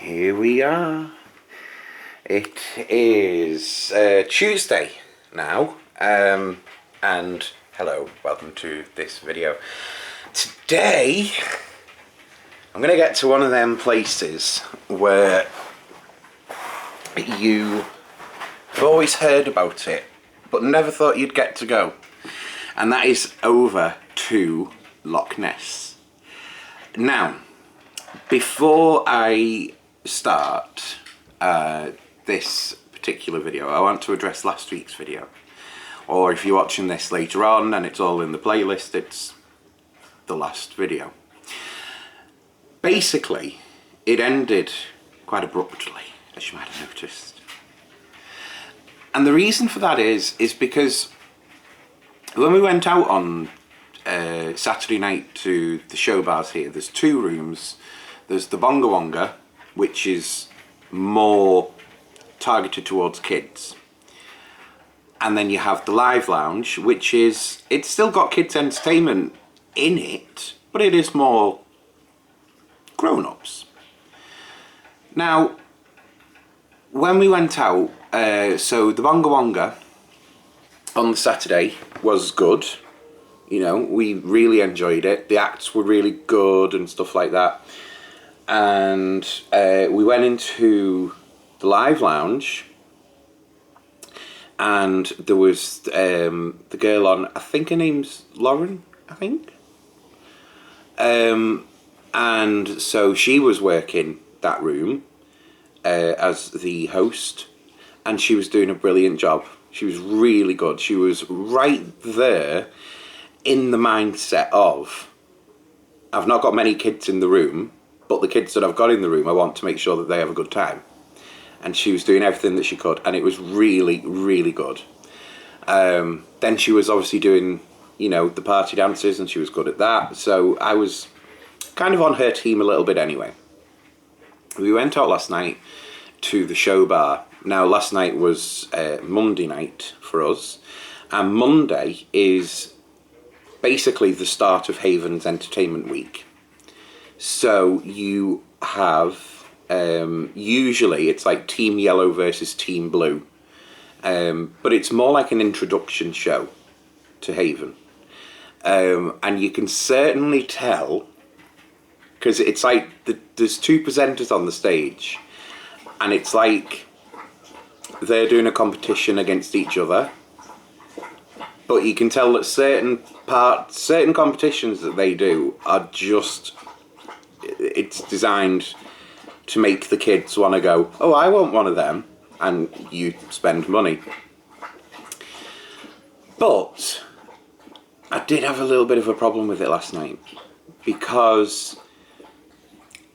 Here we are. It is Tuesday now, and hello, welcome to this video. Today, I'm going to get to one of them places where you've always heard about it, but never thought you'd get to go. And that is over to Loch Ness. Now, before I start this particular video, I want to address last week's video. Or if you're watching this later on and it's all in the playlist, it's the last video. Basically, it ended quite abruptly, as you might have noticed. And the reason for that is because when we went out on Saturday night to the show bars here, there's two rooms. There's the Bonga Wonga, which is more targeted towards kids. And then you have the Live Lounge, which is, it's still got kids entertainment in it, but it is more grown-ups. Now, when we went out, so the Bonga Wonga on the Saturday was good. You know, we really enjoyed it. The acts were really good and stuff like that. And we went into the Live Lounge, and there was the girl on, I think her name's Lauren, I think. And so she was working that room as the host, and she was doing a brilliant job. She was really good. She was right there in the mindset of, I've not got many kids in the room, but the kids that I've got in the room, I want to make sure that they have a good time. And she was doing everything that she could, and it was really, really good. Then she was obviously doing, you know, the party dances, and she was good at that. So I was kind of on her team a little bit anyway. We went out last night to the show bar. Now, last night was Monday night for us, and Monday is basically the start of Haven's Entertainment Week. So you have, usually it's like Team Yellow versus Team Blue, but it's more like an introduction show to Haven. And you can certainly tell, because it's like, there's two presenters on the stage, and it's like they're doing a competition against each other, but you can tell that certain competitions that they do are just, it's designed to make the kids want to go, oh, I want one of them, and you spend money. But I did have a little bit of a problem with it last night, because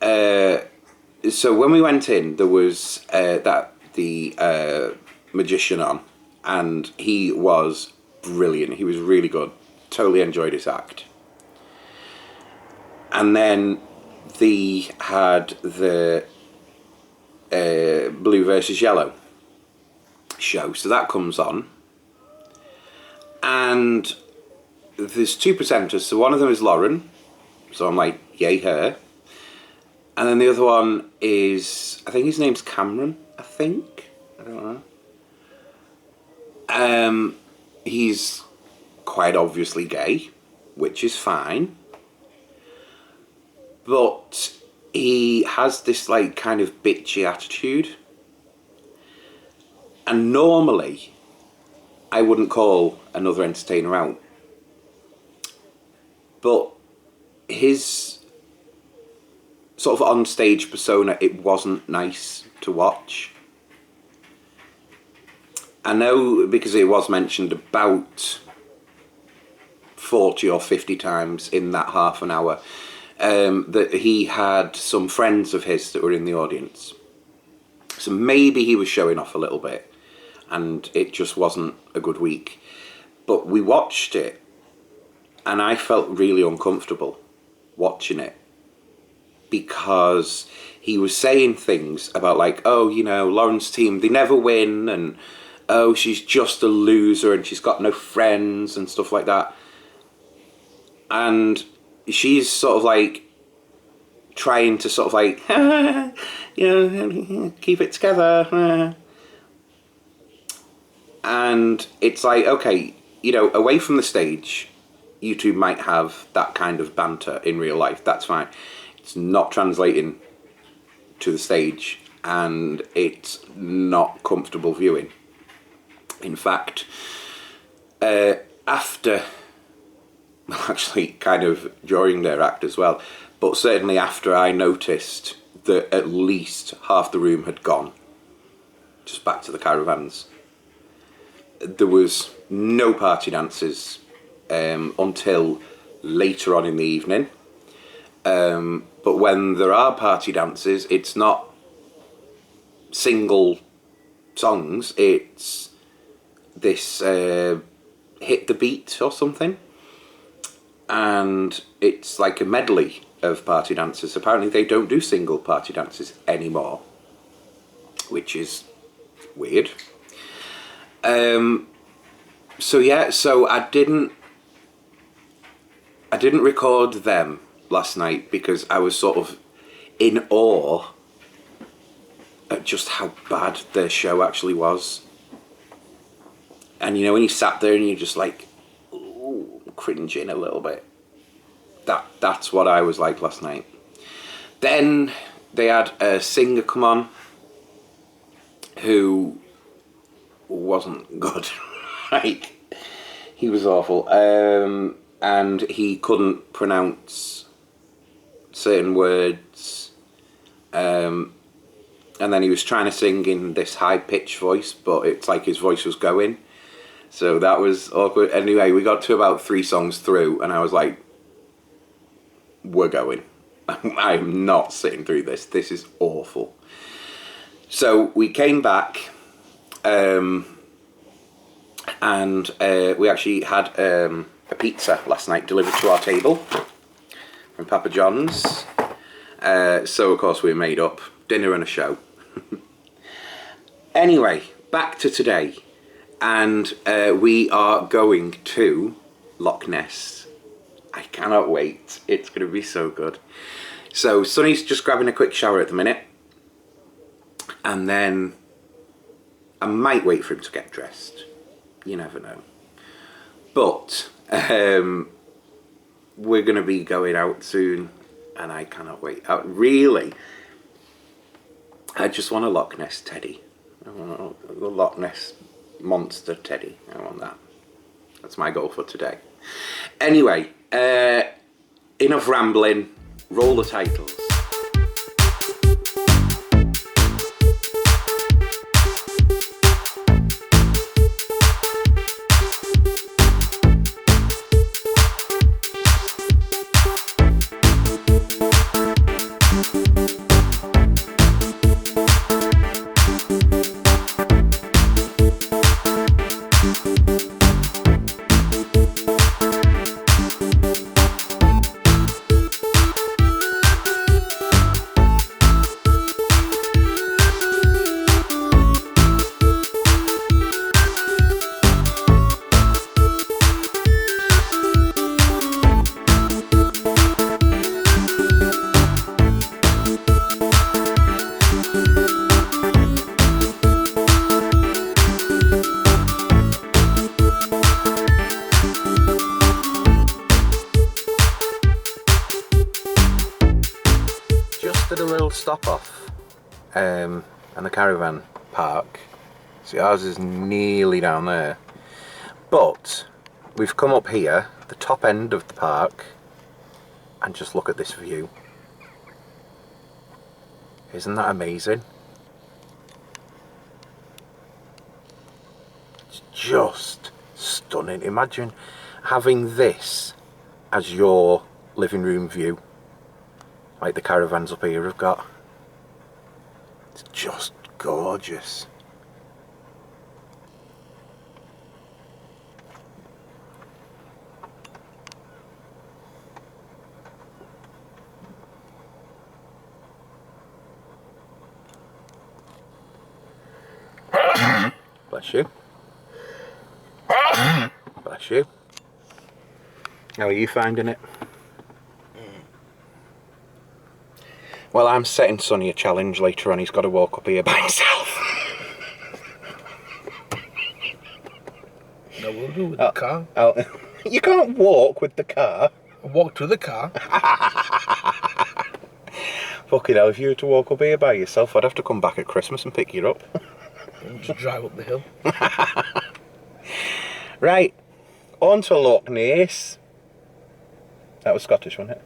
so when we went in, there was the magician on, and he was brilliant. He was really good. Totally enjoyed his act. And then they had the Blue versus Yellow show. So that comes on. And there's two presenters. So one of them is Lauren. So I'm like, yay her. And then the other one is, I think his name's Cameron, I think. I don't know. He's quite obviously gay, which is fine. But he has this like kind of bitchy attitude. And normally, I wouldn't call another entertainer out. But his sort of on-stage persona, it wasn't nice to watch. I know, because it was mentioned about 40 or 50 times in that half an hour, that he had some friends of his that were in the audience. So maybe he was showing off a little bit, and it just wasn't a good week. But we watched it, and I felt really uncomfortable watching it, because he was saying things about like, oh, you know, Lauren's team, they never win, and oh, she's just a loser and she's got no friends and stuff like that. And she's sort of like trying to sort of like, keep it together. And it's like, okay, away from the stage, you two might have that kind of banter in real life. That's fine. It's not translating to the stage, and it's not comfortable viewing. In fact, after, well, actually kind of during their act as well, but certainly after I noticed that at least half the room had gone, just back to the caravans, there was no party dances until later on in the evening. But when there are party dances, it's not single songs, it's this hit the beat or something, and it's like a medley of party dances. Apparently they don't do single party dances anymore, which is weird. So I didn't record them last night because I was sort of in awe at just how bad their show actually was. And when you sat there and you're just like, ooh, cringing a little bit. That's what I was like last night. Then they had a singer come on who wasn't good. Like, he was awful. And he couldn't pronounce certain words. And then he was trying to sing in this high-pitched voice, but it's like his voice was going. So that was awkward. Anyway, we got to about 3 songs through, and I was like, we're going. I'm not sitting through this. This is awful. So we came back, and we actually had a pizza last night delivered to our table from Papa John's. So, of course, we made up dinner and a show. Anyway, back to today. And we are going to Loch Ness. I cannot wait. It's going to be so good. So Sonny's just grabbing a quick shower at the minute. And then I might wait for him to get dressed. You never know. But we're going to be going out soon. And I cannot wait. Really, I just want a Loch Ness teddy. I want the Loch Ness monster teddy. I want that. That's my goal for today. Anyway, enough rambling. Roll the titles. Did a little stop off and the caravan park. See, ours is nearly down there, but we've come up here, the top end of the park, and just look at this view. Isn't that amazing? It's just stunning. Imagine having this as your living room view, like the caravans up here have got. It's just gorgeous. Bless you. Bless you. How are you finding it? Well, I'm setting Sonny a challenge later on. He's got to walk up here by himself. No, we'll do with the car. You can't walk with the car. I'll walk to the car. Fucking hell, if you were to walk up here by yourself, I'd have to come back at Christmas and pick you up. And just drive up the hill. Right, on to Loch Ness. That was Scottish, wasn't it?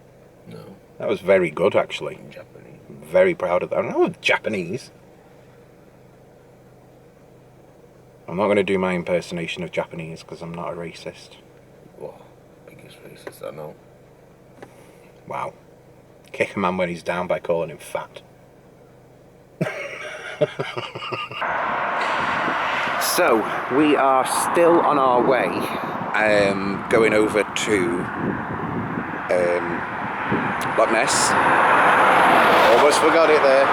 No. That was very good, actually. Japanese. Very proud of that. Oh, Japanese. I'm not going to do my impersonation of Japanese because I'm not a racist. Whoa, biggest racist I know. Wow. Kick a man when he's down by calling him fat. So, we are still on our way, going over to Loch Ness. Almost forgot it there.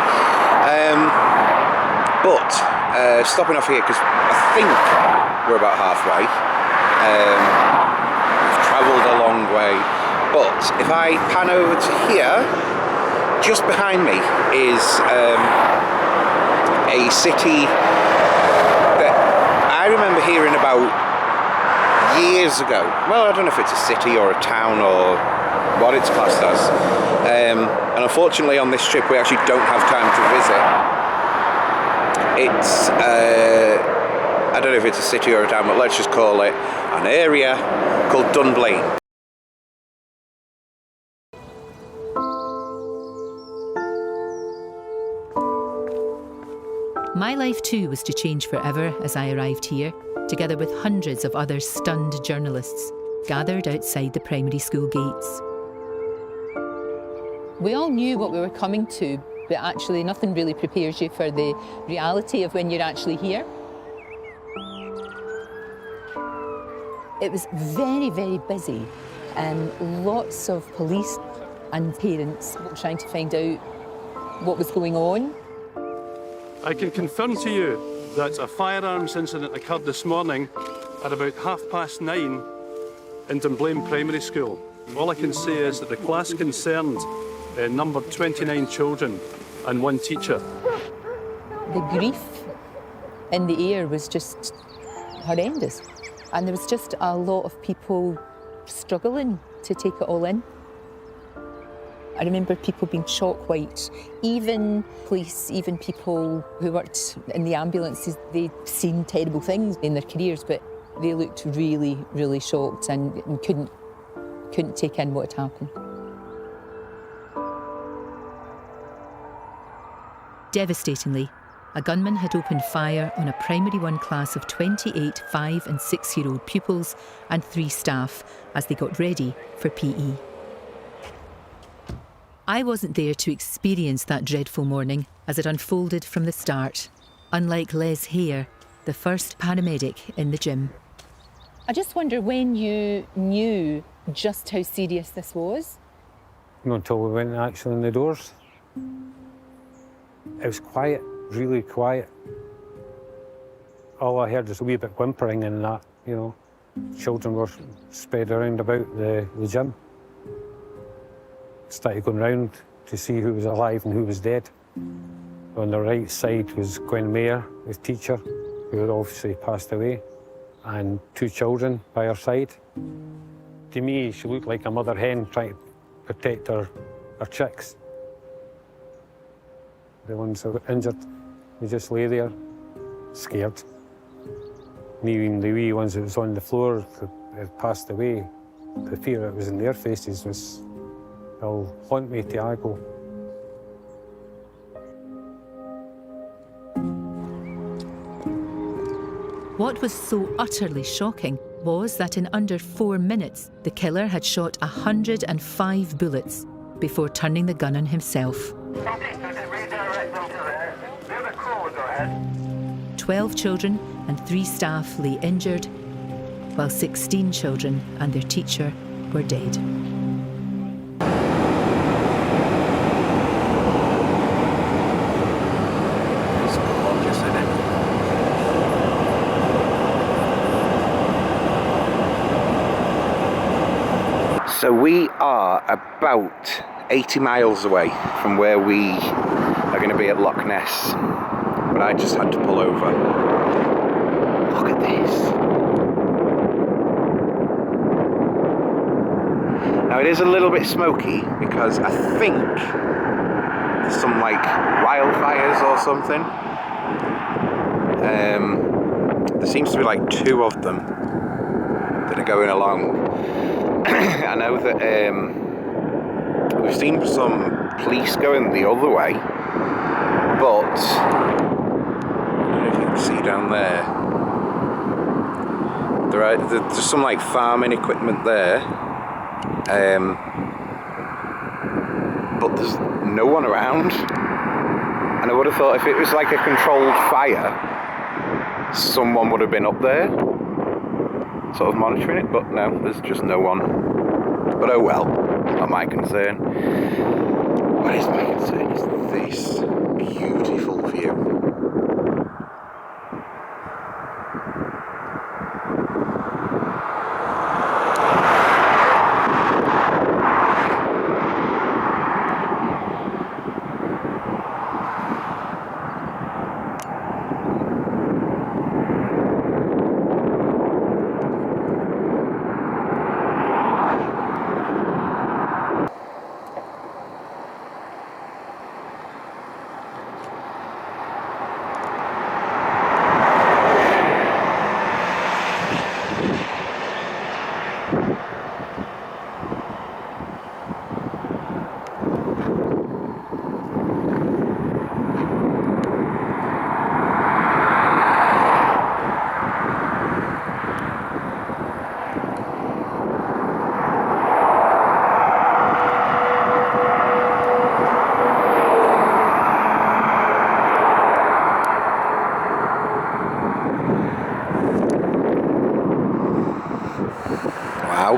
But stopping off here because I think we're about halfway. We've travelled a long way. But if I pan over to here, just behind me is a city that I remember hearing about years ago. Well, I don't know if it's a city or a town or what it's classed as. And unfortunately on this trip we actually don't have time to visit. It's, I don't know if it's a city or a town, but let's just call it an area called Dunblane. My life too was to change forever as I arrived here, together with hundreds of other stunned journalists gathered outside the primary school gates. We all knew what we were coming to, but actually nothing really prepares you for the reality of when you're actually here. It was very, very busy, and lots of police and parents trying to find out what was going on. I can confirm to you that a firearms incident occurred this morning at about 9:30 in Dunblane Primary School. All I can say is that the class concerned numbered 29 children and one teacher. The grief in the air was just horrendous, and there was just a lot of people struggling to take it all in. I remember people being shock white, even police, even people who worked in the ambulances. They'd seen terrible things in their careers, but they looked really, really shocked and couldn't take in what had happened. Devastatingly, a gunman had opened fire on a Primary 1 class of 28 5- and 6-year-old pupils and 3 staff as they got ready for PE. I wasn't there to experience that dreadful morning as it unfolded from the start, unlike Les Hare, the first paramedic in the gym. I just wonder when you knew just how serious this was. Not until we went actually in the doors. It was quiet, really quiet. All I heard was a wee bit whimpering and that, you know. Children were spread around about the gym. Started going round to see who was alive and who was dead. On the right side was Gwen Mayer, the teacher, who had obviously passed away, and 2 children by her side. To me, she looked like a mother hen trying to protect her chicks. The ones that were injured, they just lay there, scared. And even the wee ones that was on the floor that had passed away, the fear that was in their faces will haunt me till I go. What was so utterly shocking was that in under 4 minutes, the killer had shot 105 bullets before turning the gun on himself. 12 children and 3 staff lay injured, while 16 children and their teacher were dead. So we are about 80 miles away from where we are going to be at Loch Ness, but I just had to pull over. Look at this. Now it is a little bit smoky because I think there's some like wildfires or something. There seems to be like 2 of them that are going along. I know that we've seen some police going the other way, but I don't know if you can see down there. There's some like farming equipment there, but there's no one around. And I would have thought if it was like a controlled fire, someone would have been up there, sort of monitoring it, but no, there's just no one. But oh well, not my concern. What is my concern is this beautiful view. Wow.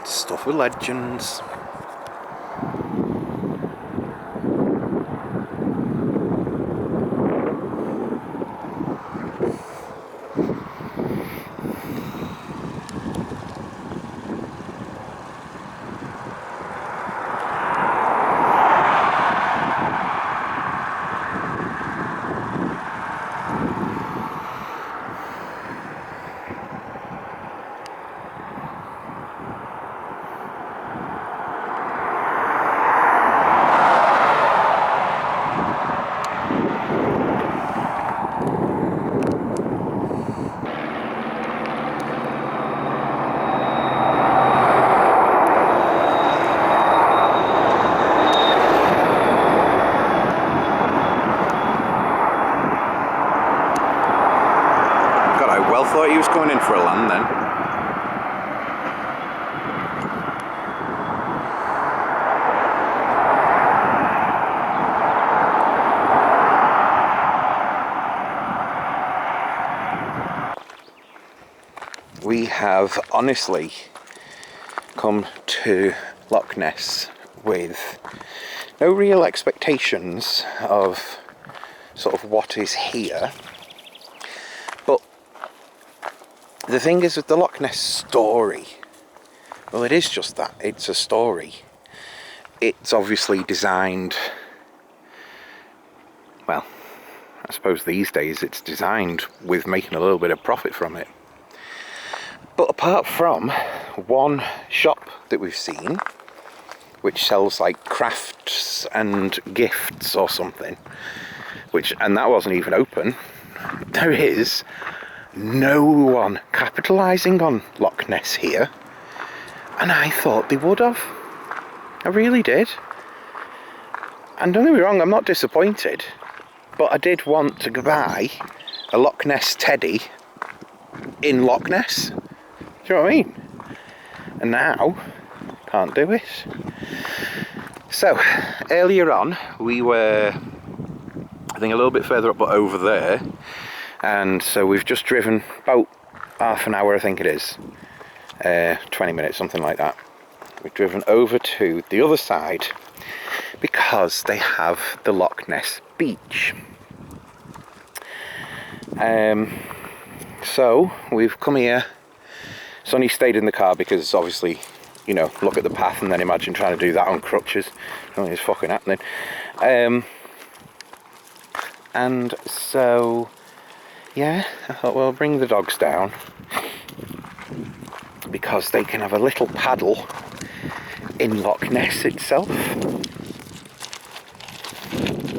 Stuff with legends. Thought he was going in for a land then. We have honestly come to Loch Ness with no real expectations of sort of what is here. The thing is with the Loch Ness story, well, it is just that. It's a story. It's obviously designed, well, I suppose these days it's designed with making a little bit of profit from it. But apart from one shop that we've seen, which sells like crafts and gifts or something, and that wasn't even open, there is no one capitalising on Loch Ness here, and I thought they would have. I really did. And don't get me wrong, I'm not disappointed, but I did want to buy a Loch Ness teddy in Loch Ness. Do you know what I mean? And now, can't do it. So, earlier on, we were, I think, a little bit further up, but over there. And so we've just driven about half an hour, I think it is, 20 minutes, something like that. We've driven over to the other side because they have the Loch Ness beach. So we've come here. Sonny stayed in the car because obviously, you know, look at the path and then imagine trying to do that on crutches. Oh, it's fucking happening. And so, yeah, I thought we'll bring the dogs down because they can have a little paddle in Loch Ness itself.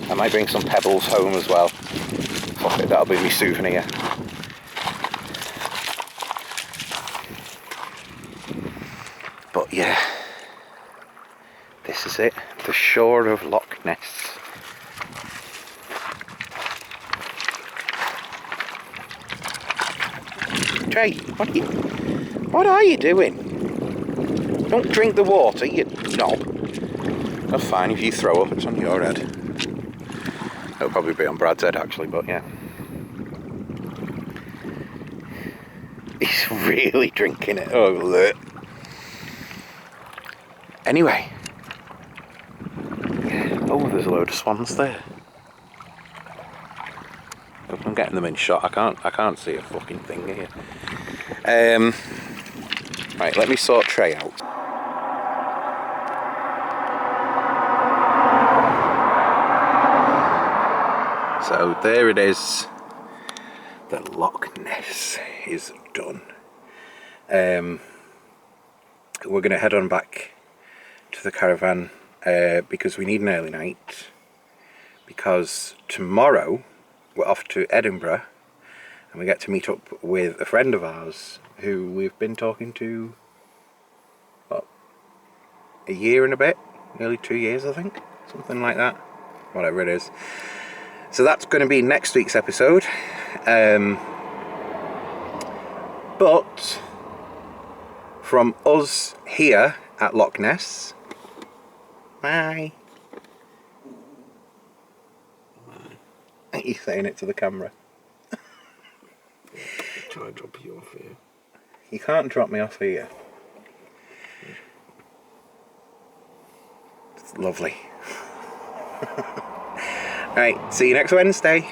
I might bring some pebbles home as well. Fuck it, that'll be my souvenir. But yeah, this is it, the shore of Loch Ness. Trey, what are you doing? Don't drink the water, you knob. That's fine, if you throw up, it's on your head. It'll probably be on Brad's head actually, but yeah. He's really drinking it. Oh, look. Anyway. Yeah. Oh, there's a load of swans there. Hope I'm getting them in shot. I can't see a fucking thing here. Right, let me sort Trey out. So there it is. The Loch Ness is done. We're going to head on back to the caravan because we need an early night. Because tomorrow we're off to Edinburgh and we get to meet up with a friend of ours who we've been talking to, what, a year and a bit? Nearly 2 years, I think. Something like that. Whatever it is. So that's going to be next week's episode. But from us here at Loch Ness, bye. Are you saying it to the camera? Try and drop you off here. You can't drop me off here. It's lovely. Right, see you next Wednesday.